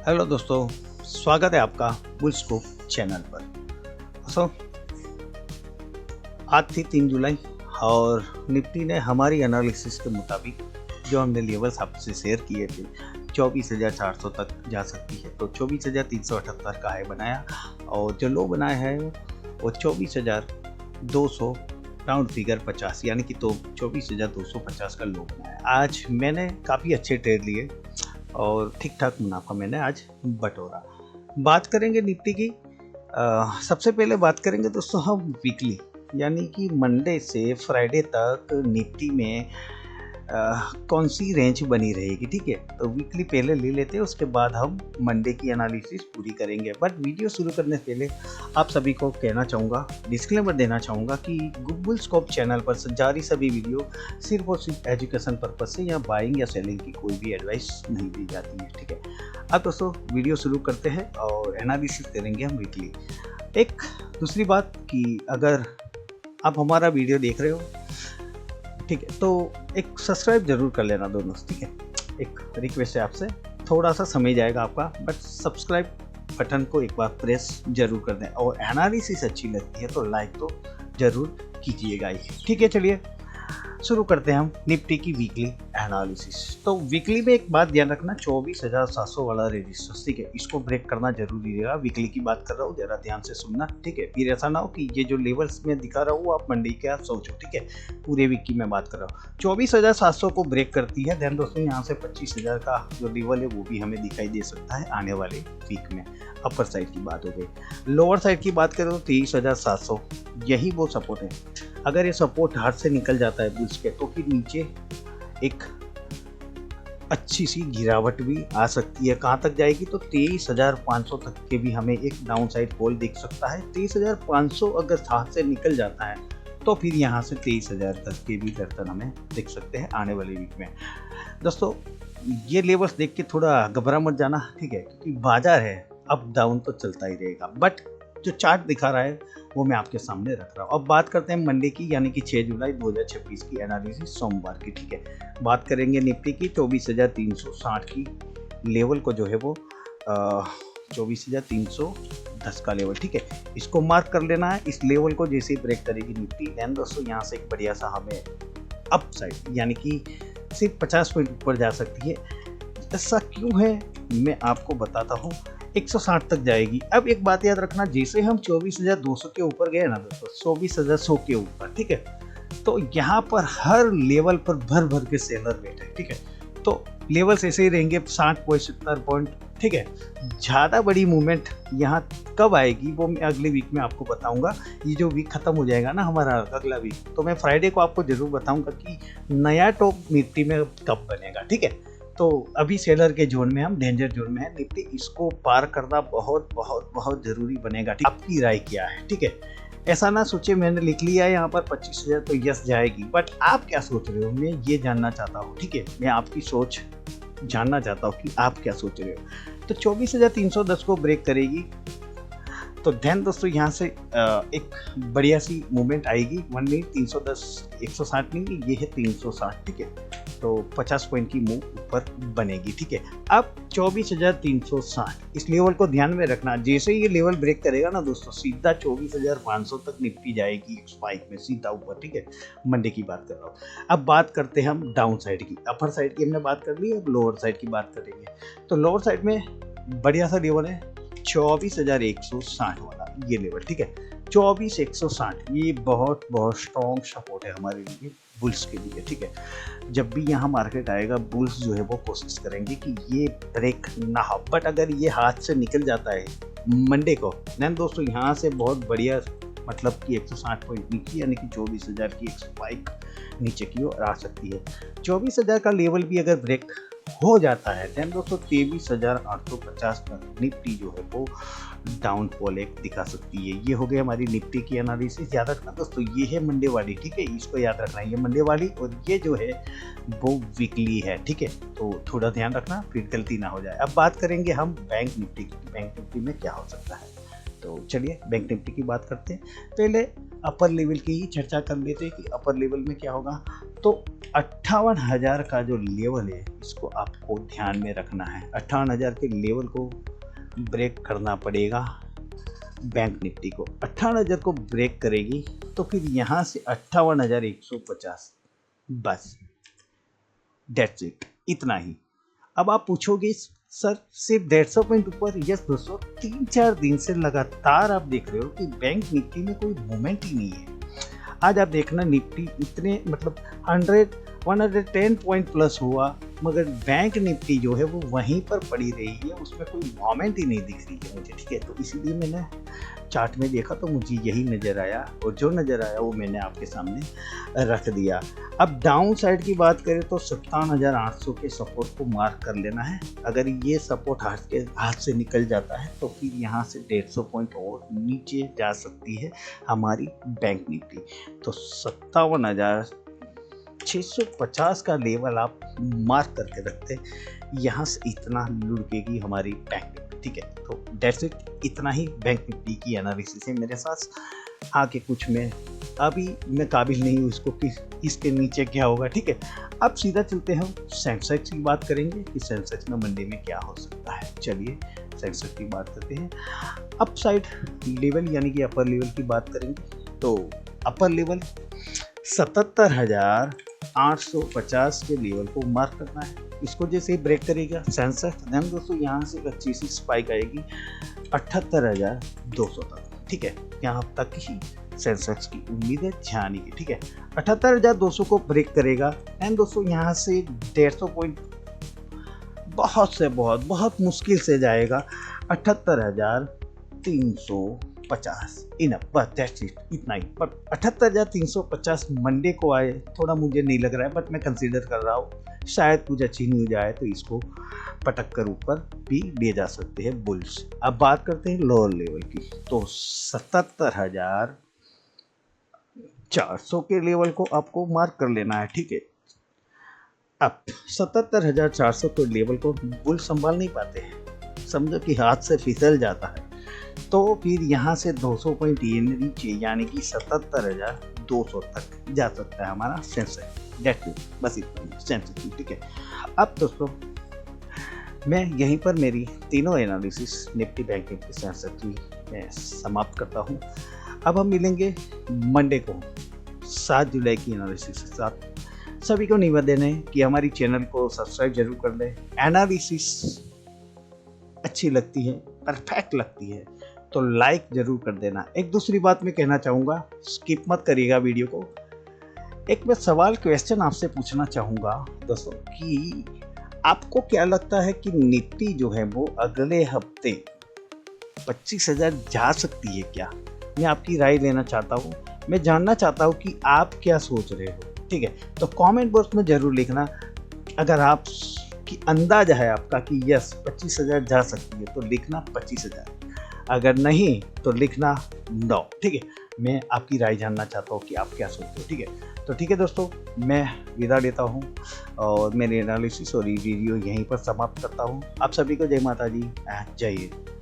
Hello दोस्तों, स्वागत है आपका बुलस्कोप चैनल पर। दोस्तों, आज थी 3 जुलाई और निफ्टी ने हमारी एनालिसिस के मुताबिक जो हमने लेवल्स आपसे शेयर किए थे 24,400 तक जा सकती है, तो 24,378 का हाई बनाया और जो लो बनाया है वो 24,200 राउंड फिगर 50 यानी कि तो 24,250 का लो बनाया। आज मैंने काफ़ी अच्छे ट्रेड लिए और ठीक ठाक मुनाफा मैंने आज बटोरा। बात करेंगे निफ्टी की। सबसे पहले बात करेंगे दोस्तों हम वीकली, यानी कि मंडे से फ्राइडे तक निफ्टी में कौन सी रेंज बनी रहेगी। ठीक है, तो वीकली पहले ले लेते हैं, उसके बाद हम मंडे की एनालिसिस पूरी करेंगे। बट वीडियो शुरू करने से पहले आप सभी को कहना चाहूँगा, डिस्क्लेमर देना चाहूँगा कि बुलस्कोप चैनल पर जारी सभी वीडियो सिर्फ और सिर्फ एजुकेशन पर्पज से या बाइंग या सेलिंग की कोई भी एडवाइस नहीं दी जाती है। ठीक है, अब दोस्तों वीडियो शुरू करते हैं और एनालिसिस करेंगे हम वीकली। एक दूसरी बात कि अगर आप हमारा वीडियो देख रहे हो, ठीक है, तो एक सब्सक्राइब जरूर कर लेना दोनों। ठीक है, एक रिक्वेस्ट है आपसे, थोड़ा सा समय जाएगा आपका, बट सब्सक्राइब बटन को एक बार प्रेस जरूर कर दें और एनालिसिस अच्छी लगती है तो लाइक तो जरूर कीजिएगा ही। ठीक है, चलिए शुरू करते हैं हम निफ्टी की वीकली एनालिसिस। तो वीकली में एक बात ध्यान रखना, 24,700 वाला रेजिस्टेंस, ठीक है, इसको ब्रेक करना जरूरी रहेगा। वीकली की बात कर रहा हूँ, जरा ध्यान से सुनना। ठीक है, फिर ऐसा ना हो कि ये जो लेवल्स में दिखा रहा हूँ आप मंडी के आप सोचो। ठीक है, पूरे वीक की मैं बात कर रहा हूँ। 24,700 को ब्रेक करती है, ध्यान दोस्तों यहाँ से 25,000 का जो लेवल है वो भी हमें दिखाई दे सकता है आने वाले वीक में। अपर साइड की बात हो गई। लोअर साइड की बात करें तो 23,700 यही वो सपोर्ट है। अगर ये सपोर्ट हाथ से निकल जाता है बुल्स के, तो फिर नीचे एक अच्छी सी गिरावट भी आ सकती है। कहाँ तक जाएगी तो 23,500 तक के भी हमें एक डाउन साइड फॉल दिख सकता है। 23,500 अगर हाथ से निकल जाता है तो फिर यहाँ से 23,000 तक के भी दर्पण हमें दिख सकते हैं आने वाले वीक में। दोस्तों, ये लेवल्स देख के थोड़ा घबरा मत जाना, ठीक है, क्योंकि बाजार है, अप डाउन तो चलता ही रहेगा। बट जो चार्ट दिखा रहा है वो मैं आपके सामने रख रहा हूँ। अब बात करते हैं मंडे की, यानी कि 6 जुलाई 2026 की एनालिसिस, सोमवार की। ठीक है, बात करेंगे निफ्टी की 24,360 की लेवल को जो है वो 24,310 का लेवल। ठीक है, इसको मार्क कर लेना है। इस लेवल को जैसे ही ब्रेक करेगी निफ्टी, देन दोस्तों यहाँ से एक बढ़िया सा हमें अप साइड, यानी कि सिर्फ 50 पॉइंट ऊपर जा सकती है। ऐसा क्यों है मैं आपको बताता हूँ। 160 तक जाएगी। अब एक बात याद रखना, जैसे हम 24,200 के ऊपर गए ना दोस्तों, 24,100 के ऊपर, ठीक है, तो यहाँ पर हर लेवल पर भर भर के सेलर बैठे। ठीक है, तो लेवल्स ऐसे ही रहेंगे 60 पॉइंट 70 पॉइंट। ठीक है, ज़्यादा बड़ी मूवमेंट यहाँ कब आएगी वो मैं अगले वीक में आपको बताऊंगा। ये जो वीक खत्म हो जाएगा ना हमारा अगला वीक, तो मैं फ्राइडे को आपको जरूर बताऊंगा कि नया टॉप निफ्टी में कब बनेगा। ठीक है, तो अभी सेलर के जोन में, हम डेंजर जोन में है निफ्टी, इसको पार करना बहुत बहुत बहुत जरूरी बनेगा। ठीक, आपकी राय क्या है? ठीक है, ऐसा ना सोचे मैंने लिख लिया है यहाँ पर 25,000 तो यस जाएगी, बट आप क्या सोच रहे हो, मैं ये जानना चाहता हूँ। ठीक है, मैं आपकी सोच जानना चाहता हूँ कि आप क्या सोच रहे हो। तो 24,310 को ब्रेक करेगी तो ध्यान दोस्तों यहाँ से एक बढ़िया सी मूवमेंट आएगी। 1 मिनट 310 160 नहीं, ये है 360। ठीक है, तो 50 पॉइंट की मूव ऊपर बनेगी। ठीक है, अब 24,360 इस लेवल को ध्यान में रखना। जैसे ये लेवल ब्रेक करेगा ना दोस्तों, सीधा 24,500 तक निफ्टी जाएगी एक स्पाइक में सीधा ऊपर। ठीक है, मंडे की बात कर रहा हूँ। अब बात करते हैं हम डाउन साइड की। अपर साइड की हमने बात कर ली, अब लोअर साइड की बात करेंगे। तो लोअर साइड में बढ़िया सा लेवल है 24,160 वाला ये लेवल। ठीक है, 24,160 ये बहुत बहुत स्ट्रॉन्ग सपोर्ट है हमारे लिए, बुल्स के लिए। ठीक है, जब भी यहाँ मार्केट आएगा बुल्स जो है वो कोशिश करेंगे कि ये ब्रेक ना हो, बट अगर ये हाथ से निकल जाता है मंडे को, देन दोस्तों यहाँ से बहुत बढ़िया, मतलब कि 160 पॉइंट नीचे, यानी कि 24,000 की एक स्पाइक नीचे की ओर आ सकती है। 24,000 का लेवल भी अगर ब्रेक हो जाता है, देन दोस्तों 23,850 तक निफ्टी जो है वो डाउनफॉल एक दिखा सकती है। ये हो गई हमारी निफ्टी की एनालिसिस। याद रखना दोस्तों, ये है मंडे वाली। ठीक है, इसको याद रखना, ये मंडे वाली और ये जो है वो वीकली है। ठीक है, तो थोड़ा ध्यान रखना फिर गलती ना हो जाए। अब बात करेंगे हम बैंक निफ्टी की। बैंक निफ्टी में क्या हो सकता है। तो चलिए बैंक निफ्टी की बात करते हैं। पहले अपर लेवल की ही चर्चा कर लेते हैं कि अपर लेवल में क्या होगा। तो 58,000 का जो लेवल है इसको आपको ध्यान में रखना है। 58,000 के लेवल को ब्रेक करना पड़ेगा बैंक निफ्टी को। 58,000 को ब्रेक करेगी तो फिर यहाँ से 58,150, बस डेट्स इट, इतना ही। अब आप पूछोगे सर सिर्फ 150 पॉइंट ऊपर? यस दोस्तों, 3-4 दिन से लगातार आप देख रहे हो कि बैंक निफ्टी में कोई मूवमेंट ही नहीं है। आज आप देखना निफ्टी इतने मतलब 110 पॉइंट प्लस हुआ, मगर बैंक निफ्टी जो है वो वहीं पर पड़ी रही है, उसमें कोई मूवमेंट ही नहीं दिख रही है मुझे, ठीक है। तो इसीलिए मैंने चार्ट में देखा तो मुझे यही नज़र आया, और जो नज़र आया वो मैंने आपके सामने रख दिया। अब डाउन साइड की बात करें तो 57,800 के सपोर्ट को मार्क कर लेना है। अगर ये सपोर्ट हाथ से निकल जाता है तो फिर यहाँ से 150 पॉइंट और नीचे जा सकती है हमारी बैंक निफ्टी। तो 57,650 का लेवल आप मार्क करके रखते, यहाँ से इतना लुढ़केगी हमारी बैंक निफ्टी, ठीक है। तो डेट्स इट, इतना ही बैंक निफ्टी की एनालिसिस है मेरे साथ। आगे कुछ में अभी मैं काबिल नहीं हूँ इसको कि इसके नीचे क्या होगा, ठीक है। अब सीधा चलते हैं, हम सेंसेक्स की बात करेंगे कि सेंसेक्स में मंडे में क्या हो सकता है। चलिए सेंसेक्स की बात करते हैं। अप साइड लेवल यानी कि अपर लेवल की बात करेंगे तो अपर लेवल 77,850 के लेवल को मार्क करना है। इसको जैसे ही ब्रेक करेगा सेंसेक्स, देन दोस्तों यहाँ से एक अच्छी सी स्पाइक आएगी 78,200 तक, ठीक है। यहाँ तक ही सेंसेक्स की उम्मीद है जाने की, ठीक है। 78,200 को ब्रेक करेगा एंड दोस्तों यहाँ से 150 पॉइंट बहुत मुश्किल से जाएगा 78,350, इनफ, बस दैट्स इट, इतना ही। पर 78,350 मंडे को आए थोड़ा मुझे नहीं लग रहा है, बट मैं कंसीडर कर रहा हूँ शायद कुछ अच्छी न्यूज आए तो इसको पटक कर ऊपर भी ले जा सकते हैं बुल्स। अब बात करते हैं लोअर लेवल की, तो 77,400 के लेवल को आपको मार्क कर लेना है, ठीक है। अब 77,400 के लेवल को बुल संभाल नहीं पाते हैं, समझो कि हाथ से फिसल जाता है, तो फिर यहाँ से 200 पॉइंट नीचे यानी कि 77,200 तक जा सकता है हमारा सेंसेक्स। बस इतना सेंसेक्स, ठीक है। अब दोस्तों मैं यहीं पर मेरी तीनों analysis Nifty, bank Nifty, Sensex की मैं समाप्त करता हूँ। अब हम मिलेंगे मंडे को 7 जुलाई की एनालिसिस के साथ। सभी को निवेदन है कि हमारी चैनल को सब्सक्राइब जरूर कर लें। एनालिसिस अच्छी लगती है, परफेक्ट लगती है तो लाइक जरूर कर देना। एक दूसरी बात मैं कहना चाहूँगा, स्किप मत करिएगा वीडियो को। एक मैं सवाल क्वेश्चन आपसे पूछना चाहूँगा दोस्तों कि आपको क्या लगता है कि निफ्टी जो है वो अगले हफ्ते 25,000 जा सकती है क्या? मैं आपकी राय लेना चाहता हूँ, मैं जानना चाहता हूँ कि आप क्या सोच रहे हो, ठीक है। तो कमेंट बॉक्स में ज़रूर लिखना। अगर आप की अंदाज़ा है आपका कि यस 25,000 जा सकती है तो लिखना 25,000, अगर नहीं तो लिखना 9, ठीक है। मैं आपकी राय जानना चाहता हूँ कि आप क्या सोचते हो, ठीक है। तो ठीक है दोस्तों, मैं विदा लेता हूँ और मेरी एनालिसिस और वीडियो यहीं पर समाप्त करता हूँ। आप सभी को जय माता जी, जय हिंद।